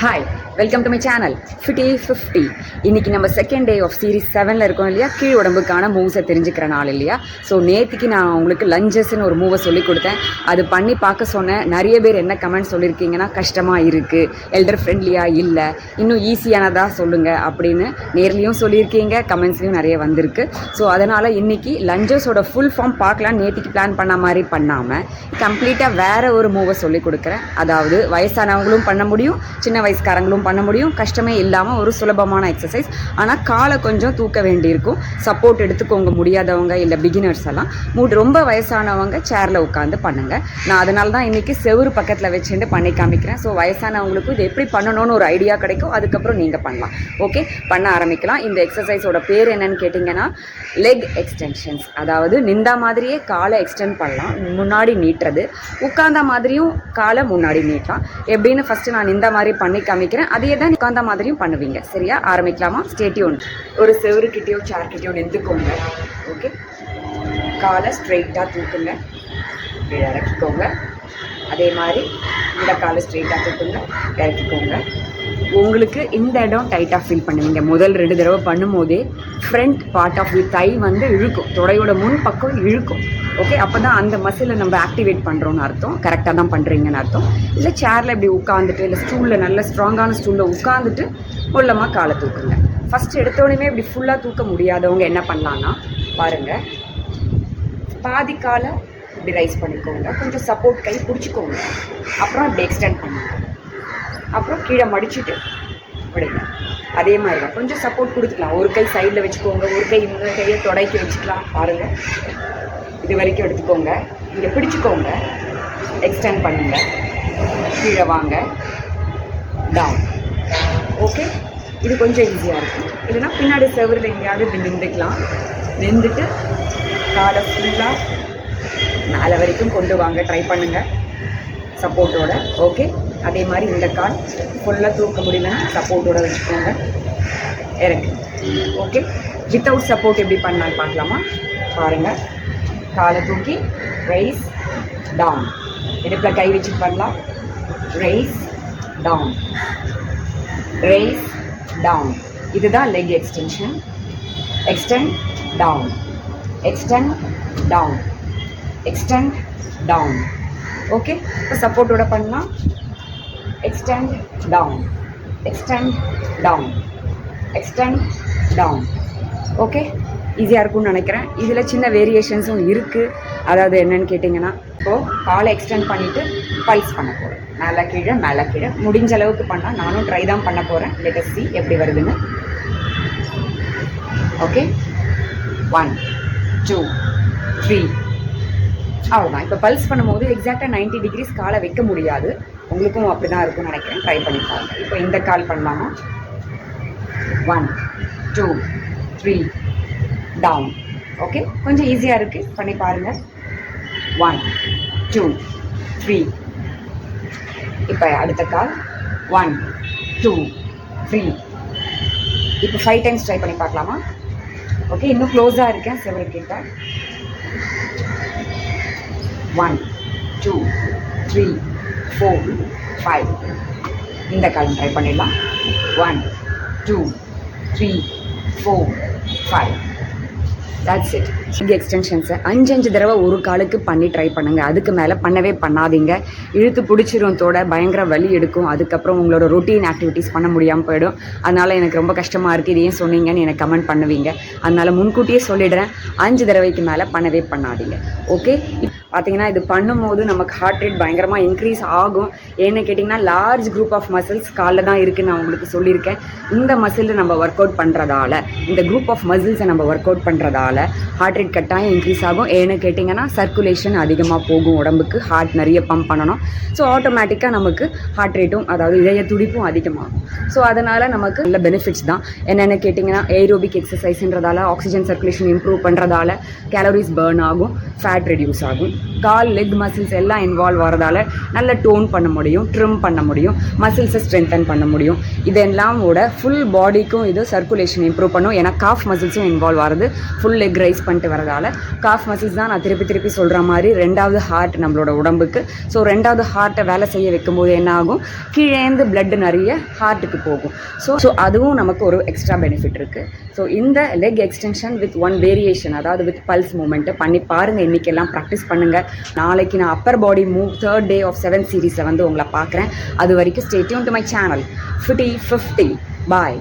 Hi, welcome to my channel fifty 50. இன்றைக்கி நம்ம second day of series 7ல் இருக்கோம் இல்லையா, கீழ் உடம்புக்கான மூவ்ஸை தெரிஞ்சுக்கிற நாள் இல்லையா. ஸோ நேற்றுக்கு நான் உங்களுக்கு லஞ்சஸ்ன்னு ஒரு மூவை சொல்லி கொடுத்தேன். அது பண்ணி பார்க்க சொன்னேன். நிறைய பேர் என்ன கமெண்ட் சொல்லியிருக்கீங்கன்னா, கஷ்டமாக இருக்குது, எல்டர் ஃப்ரெண்ட்லியாக இல்லை, இன்னும் ஈஸியானதாக சொல்லுங்கள் அப்படின்னு நேர்லேயும் சொல்லியிருக்கீங்க, கமெண்ட்ஸ்லேயும் நிறைய வந்திருக்கு. ஸோ அதனால் இன்றைக்கி லஞ்சஸோட ஃபுல் ஃபார்ம் பார்க்கலாம். நேற்றுக்கு பிளான் பண்ண மாதிரி பண்ணாமல் கம்ப்ளீட்டாக வேறு ஒரு மூவை சொல்லி கொடுக்குறேன். அதாவது வயசானவங்களும் பண்ண முடியும், சின்ன வயசுக்காரங்களும் பண்ண முடியும், கஷ்டமே இல்லாமல் ஒரு சுலபமான எக்ஸசைஸ். ஆனால் காலை கொஞ்சம் தூக்க வேண்டியிருக்கும். சப்போர்ட் எடுத்துக்கோங்க முடியாதவங்க இல்லை பிகினர்ஸ் எல்லாம். ரொம்ப வயசானவங்க சேரில் உட்காந்து பண்ணுங்கள். நான் அதனால தான் இன்றைக்கி செவுறு பக்கத்தில் வச்சுட்டு பண்ணி காமிக்கிறேன். ஸோ வயசானவங்களுக்கும் இது எப்படி பண்ணணும்னு ஒரு ஐடியா கிடைக்கும். அதுக்கப்புறம் நீங்கள் பண்ணலாம். ஓகே, பண்ண ஆரம்பிக்கலாம். இந்த எக்ஸசைஸோட பேர் என்னன்னு கேட்டிங்கன்னா, லெக் எக்ஸ்டென்ஷன்ஸ். அதாவது நின்றா மாதிரியே காலை எக்ஸ்டெண்ட் பண்ணலாம், முன்னாடி நீட்டுறது. உட்கார்ந்த மாதிரியும் காலை முன்னாடி நீட்டலாம். எப்படின்னு ஃபஸ்ட்டு நான் இந்த மாதிரி பண்ணி காமிக்கிறேன். அதையே தான் உட்கார்ந்த மாதிரியும் பண்ணுவீங்க. சரியா, ஆரம்பிக்கலாமா? Stay tune. ஒரு செவருக்கிட்டேயோ சேர்க்கிட்டேயோ நின்றுக்கோங்க. ஓகே, காலை ஸ்ட்ரெயிட்டாக தூக்குங்க, இறக்கிக்கோங்க. அதே மாதிரி இந்த காலை ஸ்ட்ரெயிட்டாக தூக்குங்க, இறக்கிக்கோங்க. உங்களுக்கு இந்த இடம் டைட்டாக ஃபீல் பண்ணுவீங்க. முதல் 2 தடவை பண்ணும்போதே ஃப்ரண்ட் பார்ட் ஆஃப் தி தை வந்து இழுக்கும், தொடையோட முன் பக்கம் இழுக்கும். ஓகே, அப்போ தான் அந்த மசிலை நம்ம ஆக்டிவேட் பண்ணுறோன்னு அர்த்தம். கரெக்டாக தான் பண்ணுறீங்கன்னு அர்த்தம். இல்லை சேரில் இப்படி உட்காந்துட்டு, இல்லை ஸ்டூலில், நல்ல ஸ்ட்ராங்கான ஸ்டூலில் உட்காந்துட்டு உள்ளமாக காலை தூக்குங்க. ஃபஸ்ட்டு எடுத்தோடனே இப்படி ஃபுல்லாக தூக்க முடியாதவங்க என்ன பண்ணலான்னா, பாருங்கள், பாதி காலை இப்படி ரைஸ் பண்ணிக்கோங்க, கொஞ்சம் சப்போர்ட் கை பிடிச்சிக்கோங்க, அப்புறம் இப்படி எக்ஸ்டெண்ட் பண்ணுங்க, அப்புறம் கீழே மடிச்சுட்டு விடுங்க. அதே மாதிரி தான் கொஞ்சம் சப்போர்ட் கொடுத்துக்கலாம். ஒரு கை சைடில் வச்சுக்கோங்க, ஒரு கை இன்னொரு கையை தொடைக்கி வச்சுக்கலாம். பாருங்கள், இது வரைக்கும் எடுத்துக்கோங்க, இங்கே பிடிச்சிக்கோங்க, எக்ஸ்டெண்ட் பண்ணுங்க, கீழே வாங்க, டவுன். ஓகே, இது கொஞ்சம் ஈஸியாக இருக்கும். இல்லைனா பின்னாடி செவரில் எங்கேயாவது இப்படி நின்றுக்கலாம். நின்றுட்டு காலை ஃபுல்லாக மேலே வரைக்கும் கொண்டு வாங்க, ட்ரை பண்ணுங்கள் சப்போர்ட்டோட. ஓகே, அதே மாதிரி இந்த கால் ஃபுல்லாக தூக்க முடியலன்னா சப்போர்ட்டோட வச்சுக்கோங்க, இறக்கு. ஓகே, வித்தவுட் சப்போர்ட் எப்படி பண்ணால் பார்க்கலாமா? பாருங்கள், காலை தூக்கி ரைஸ் டவுன், இடுப்பில் கை வச்சு பண்ணலாம். Raise down, raise down. இதுதான் leg extension. Extend down, extend down, extend down. Okay, இப்போ சப்போர்ட்டோட பண்ணலாம். Extend down, extend down, extend down. Okay, ஈஸியாக இருக்கும்னு நினைக்கிறேன். இதில் சின்ன வேரியேஷன்ஸும் இருக்குது. அதாவது என்னென்னு கேட்டிங்கன்னா, இப்போது காலை எக்ஸ்டெண்ட் பண்ணிவிட்டு பல்ஸ் பண்ண போகிறேன். மேலே கீழே மேலே கீழே முடிஞ்ச அளவுக்கு பண்ணால், நானும் ட்ரை தான் பண்ண போகிறேன். லெட் அஸ் see எப்படி வருதுன்னு. ஓகே, 1 2 3. அவ்வளோதான். இப்போ பல்ஸ் பண்ணும்போது எக்ஸாக்டாக 90 டிகிரிஸ் காலை வைக்க முடியாது. உங்களுக்கும் அப்படி தான் இருக்கும்னு நினைக்கிறேன். ட்ரை பண்ணி பாருங்கள். இப்போ இந்த கால் பண்ணலாமா? 1 2 3 டவுன். ஓகே, கொஞ்சம் ஈஸியாக இருக்குது, பண்ணி பாருங்கள். 1 2 3. இப்போ அடுத்த கால் 1 2 3. இப்போ 5 டைம்ஸ் ட்ரை பண்ணி பார்க்கலாமா? ஓகே, இன்னும் க்ளோஸாக இருக்கேன் செவருக்கிட்ட. 1 2 3 4 5. இந்த காலம் ட்ரை பண்ணிடலாம். 1 2 3 4 5. That's it. லெக் எக்ஸ்டென்ஷன்ஸை 5 தடவை ஒரு காலுக்கு பண்ணி ட்ரை பண்ணுங்கள். அதுக்கு மேலே பண்ணவே பண்ணாதீங்க. இழுத்து பிடிச்சிரும், தோட பயங்கர வலி எடுக்கும். அதுக்கப்புறம் உங்களோட ரொட்டீன் ஆக்டிவிட்டீஸ் பண்ண முடியாமல் போயிடும். அதனால் எனக்கு ரொம்ப கஷ்டமாக இருக்குது, இது ஏன் சொன்னீங்கன்னு எனக்கு கமெண்ட் பண்ணுவீங்க. அதனால் முன்கூட்டியே சொல்லிடுறேன், 5 தடவைக்கு மேலே பண்ணவே பண்ணாதீங்க. ஓகே, பார்த்தீங்கன்னா இது பண்ணும்போது நமக்கு ஹார்ட் ரேட் பயங்கரமாக இன்க்ரீஸ் ஆகும். ஏன்னு கேட்டிங்கன்னா, லார்ஜ் குரூப் ஆஃப் மசில்ஸ் காலில் தான் இருக்குதுன்னு நான் உங்களுக்கு சொல்லியிருக்கேன். இந்த மசிலை நம்ம ஒர்க் அவுட் பண்ணுறதால, இந்த குரூப் ஆஃப் மசில்ஸை நம்ம ஒர்க் அவுட் பண்ணுறதால ஹார்ட் ரேட் கட்டாயம் இன்க்ரீஸ் ஆகும். ஏன்னு கேட்டிங்கன்னா, சர்க்குலேஷன் அதிகமாக போகும் உடம்புக்கு, ஹார்ட் நிறைய பம்ப் பண்ணணும். ஸோ ஆட்டோமேட்டிக்காக நமக்கு ஹார்ட் ரேட்டும், அதாவது இதய துடிப்பும் அதிகமாகும். ஸோ அதனால் நமக்கு நல்ல பெனிஃபிட்ஸ் தான். என்னென்னு கேட்டிங்கன்னா, ஏரோபிக் எக்ஸசைஸ்ன்றதால ஆக்சிஜன் சர்க்குலேஷன் இம்ப்ரூவ் பண்ணுறதால கேலரிஸ் பர்ன் ஆகும், ஃபேட் ரெடியூஸ் ஆகும். கால் லெக் மசில்ஸ் எல்லாம் இன்வால்வ் ஆகிறதால நல்ல டோன் பண்ண முடியும், ட்ரிம் பண்ண முடியும், மசில்ஸை ஸ்ட்ரென்தன் பண்ண முடியும். இதெல்லாம் விட ஃபுல் பாடிக்கும் இது சர்க்குலேஷன் இம்ப்ரூவ் பண்ணும். ஏன்னா காஃப் மசில்ஸும் இன்வால்வ் ஆகுது. ஃபுல் லெக் ரைஸ் பண்ணிட்டு வரதால காஃப் மசில்ஸ் தான் நான் திருப்பி சொல்கிற மாதிரி ரெண்டாவது ஹார்ட் நம்மளோட உடம்புக்கு. ஸோ ரெண்டாவது ஹார்ட்டை வேலை செய்ய வைக்கும்போது என்ன ஆகும், கீழேந்து பிளட் நிறைய ஹார்ட்டுக்கு போகும். ஸோ அதுவும் நமக்கு ஒரு எக்ஸ்ட்ரா பெனிஃபிட் இருக்குது. ஸோ இந்த leg extension with one variation, அதாவது வித் பல்ஸ் மூமெண்ட்டு பண்ணி பாருங்கள். இன்றைக்கெல்லாம் ப்ராக்டிஸ் பண்ணுங்கள். நாளைக்கு நான் upper body move 3rd day of 7 சீரீஸில் வந்து உங்களை பார்க்குறேன். அது வரைக்கும் stay tune to my channel FITTY50. Bye.